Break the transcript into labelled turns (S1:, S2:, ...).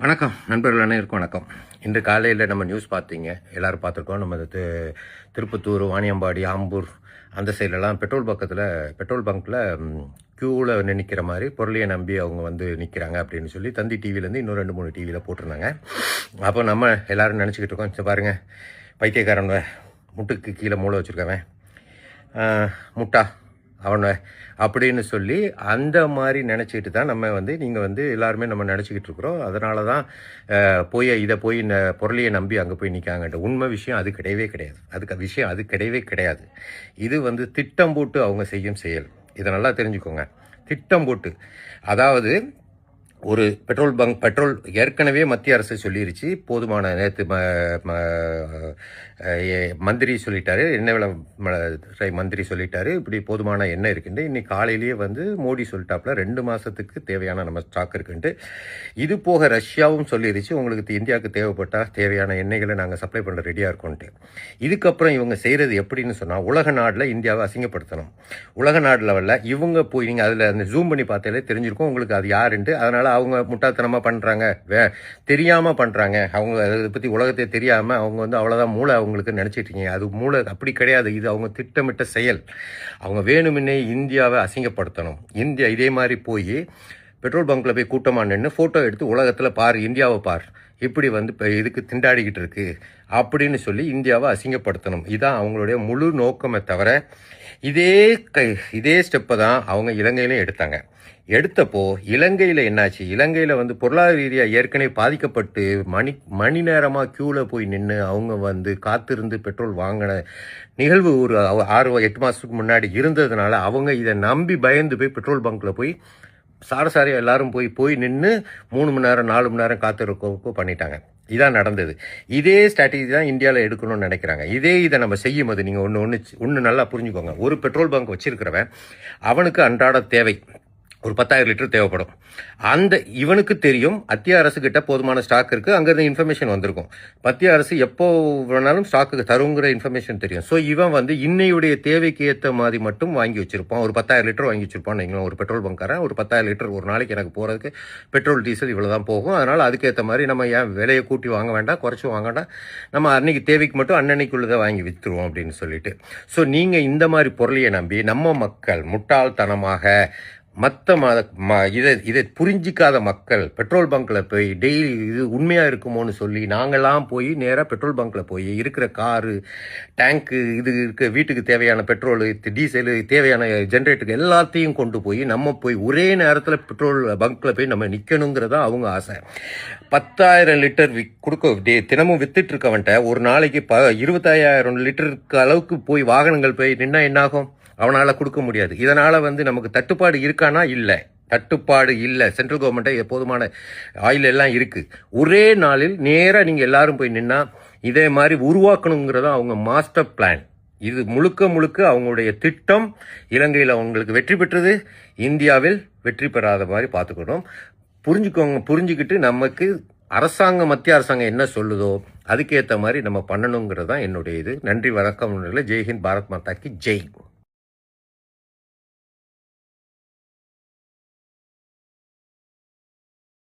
S1: வணக்கம் நண்பர்கள் அனைவருக்கும் வணக்கம். இன்று காலையில் நம்ம நியூஸ் பார்த்தீங்க, எல்லோரும் பார்த்துருக்கோம். நம்ம திருப்பத்தூர், வாணியம்பாடி, ஆம்பூர் அந்த சைட்லலாம் பெட்ரோல் பங்க்கில் க்யூவில் நிற்கிற மாதிரி பொருளையை நம்பி அவங்க வந்து நிற்கிறாங்க அப்படின்னு சொல்லி தந்தி டிவிலேருந்து இன்னும் 2-3 டிவியில் போட்டிருந்தாங்க. அப்போ நம்ம எல்லோரும் நினச்சிக்கிட்டு இருக்கோம், சரி பாருங்கள், பைத்தியக்காரன் முட்டுக்கு கீழே மூளை வச்சுருக்கவன் முட்டா அவனை அப்படின்னு சொல்லி அந்த மாதிரி நினச்சிக்கிட்டு தான் நம்ம நீங்கள் எல்லாருமே நம்ம நினச்சிக்கிட்டு இருக்கிறோம். அதனால தான் இதை போய் இந்த பொருளையை நம்பி அங்கே போய் நிற்காங்கன்ற உண்மை விஷயம் அது கிடையவே கிடையாது. அது கிடையவே கிடையாது. இது திட்டம் போட்டு அவங்க செய்யும் செயல். இதை நல்லா தெரிஞ்சுக்கோங்க. திட்டம் போட்டு, அதாவது ஒரு பெட்ரோல் ஏற்கனவே மத்திய அரசு சொல்லிருச்சு, போதுமான நேற்று மந்திரி சொல்லிட்டாரு, எண்ணெய் விலை மந்திரி சொல்லிட்டாரு, இப்படி போதுமான எண்ணெய் இருக்குன்ட்டு. இன்னைக்கு காலையிலேயே மோடி சொல்லிட்டாப்புல 2 மாதத்துக்கு தேவையான நம்ம ஸ்டாக் இருக்குன்ட்டு. இது போக ரஷ்யாவும் சொல்லிருச்சு, உங்களுக்கு இந்தியாவுக்கு தேவையான எண்ணெய்களை நாங்கள் சப்ளை பண்ண ரெடியாக இருக்கோன்ட்டு. இதுக்கப்புறம் இவங்க செய்கிறது எப்படின்னு சொன்னால், உலக நாட்டில் இந்தியாவை அசிங்கப்படுத்தணும். உலக நாடு லெவலில் இவங்க போய் நீங்கள் அதில் அந்த ஜூம் பண்ணி பார்த்தாலே தெரிஞ்சிருக்கும் உங்களுக்கு அது யாருன்ட்டு. அதனால் அவங்க முட்டாள்தனமாக பண்ணுறாங்க, தெரியாமல் பண்ணுறாங்க. அவங்க அதை பற்றி உலகத்தை தெரியாமல் அவங்க அவ்வளோதான் மூளை அவங்களுக்கு நினச்சிட்டு இருக்கீங்க. அது மூளை அப்படி கிடையாது. இது அவங்க திட்டமிட்ட செயல். அவங்க வேணுமுன்னே இந்தியாவை அசிங்கப்படுத்தணும். இந்தியா இதே மாதிரி போய் பெட்ரோல் பங்க்கில் போய் கூட்டமாக நின்று ஃபோட்டோ எடுத்து உலகத்தில் பார், இந்தியாவை பார், இப்படி இதுக்கு திண்டாடிக்கிட்டு இருக்கு அப்படின்னு சொல்லி இந்தியாவை அசிங்கப்படுத்தணும். இதுதான் அவங்களுடைய முழு நோக்கமே தவிர, இதே ஸ்டெப்பை தான் அவங்க இலங்கையிலையும் எடுத்தப்போ இலங்கையில் என்னாச்சு? இலங்கையில் பொருளாதார ரீதியாக ஏற்கனவே பாதிக்கப்பட்டு மணி நேரமாக க்யூவில் போய் நின்று அவங்க காத்திருந்து பெட்ரோல் வாங்கின நிகழ்வு ஒரு 6-8 மாதத்துக்கு முன்னாடி இருந்ததுனால அவங்க இதை நம்பி பயந்து போய் பெட்ரோல் பங்க்கில் போய் சாரசாரியாக எல்லாரும் போய் நின்று 3 மணி நேரம் 4 மணி நேரம் காத்திருக்கோ பண்ணிட்டாங்க. இதான் நடந்தது. இதே ஸ்ட்ராட்டஜி தான் இந்தியாவில் எடுக்கணும்னு நினைக்கிறாங்க. இதை நம்ம செய்யும் போது நீங்கள் ஒன்று நல்லா புரிஞ்சுக்கோங்க. ஒரு பெட்ரோல் பங்க் வச்சிருக்கிறவன் அவனுக்கு அன்றாட தேவை ஒரு 10,000 லிட்டர் தேவைப்படும். இவனுக்கு தெரியும் மத்திய அரசு கிட்ட போதுமான ஸ்டாக் இருக்கு, அங்கிருந்து இன்ஃபர்மேஷன் வந்திருக்கும். மத்திய அரசு எப்போ வேணாலும் ஸ்டாக்கு தருங்கிற இன்ஃபர்மேஷன் தெரியும். ஸோ இவன் இன்னையுடைய தேவைக்கு ஏற்ற மாதிரி மட்டும் வாங்கி வச்சிருப்பான். ஒரு 10,000 லிட்டர் வாங்கி வச்சிருப்பான். நீங்களும் ஒரு பெட்ரோல் பங்காரன், ஒரு 10,000 லிட்டர் ஒரு நாளைக்கு எனக்கு போகிறதுக்கு பெட்ரோல் டீசல் இவ்வளோதான் போகும். அதனால் அதுக்கேற்ற மாதிரி நம்ம ஏன் விலையை கூட்டி வாங்க வேண்டாம், குறைச்சி வாங்க வேண்டாம், நம்ம அன்னைக்கு தேவைக்கு மட்டும் அன்னன்னைக்குள்ளதை வாங்கி விற்றுருவோம் அப்படின்னு சொல்லிட்டு. ஸோ நீங்கள் இந்த மாதிரி பொருளையை நம்பி நம்ம மக்கள் முட்டாள்தனமாக இதை புரிஞ்சிக்காத மக்கள் பெட்ரோல் பங்க்கில் போய் டெய்லி இது உண்மையாக இருக்குமோன்னு சொல்லி நாங்கள்லாம் போய் நேராக பெட்ரோல் பங்க்கில் போய் இருக்கிற காரு, டேங்க்கு, இது இருக்க வீட்டுக்கு தேவையான பெட்ரோலு, டீசலு, தேவையான ஜென்ரேட்டருக்கு எல்லாத்தையும் கொண்டு போய் நம்ம போய் ஒரே நேரத்தில் பெட்ரோல் பங்க்கில் போய் நம்ம நிற்கணுங்கிறதா அவங்க ஆசை. 10,000 லிட்டர் தினமும் வித்துட்டு இருக்கவன்ட்ட ஒரு நாளைக்கு 25,000 லிட்டருக்கு அளவுக்கு போய் வாகனங்கள் போய் நின்னா என்னாகும்? அவனால் கொடுக்க முடியாது. இதனால் நமக்கு தட்டுப்பாடு இருக்கானா? இல்லை, தட்டுப்பாடு இல்லை. சென்ட்ரல் கவர்மெண்ட்டை போதுமான ஆயில் எல்லாம் இருக்குது. ஒரே நாளில் நேராக நீங்கள் எல்லாரும் போய் நின்னா இதே மாதிரி உருவாக்கணுங்கிறதா அவங்க மாஸ்டர் பிளான். இது முழுக்க அவங்களுடைய திட்டம். இலங்கையில் அவங்களுக்கு வெற்றி பெற்றது, இந்தியாவில் வெற்றி பெறாத மாதிரி பார்த்துக்கணும். புரிஞ்சுக்கிட்டு நமக்கு மத்திய அரசாங்கம் என்ன சொல்லுதோ அதுக்கேற்ற மாதிரி நம்ம பண்ணணுங்கிறது தான் என்னுடைய இது. நன்றி, வணக்கம். ஜெய்ஹிந்த், பாரத் மாதா கி ஜெய்.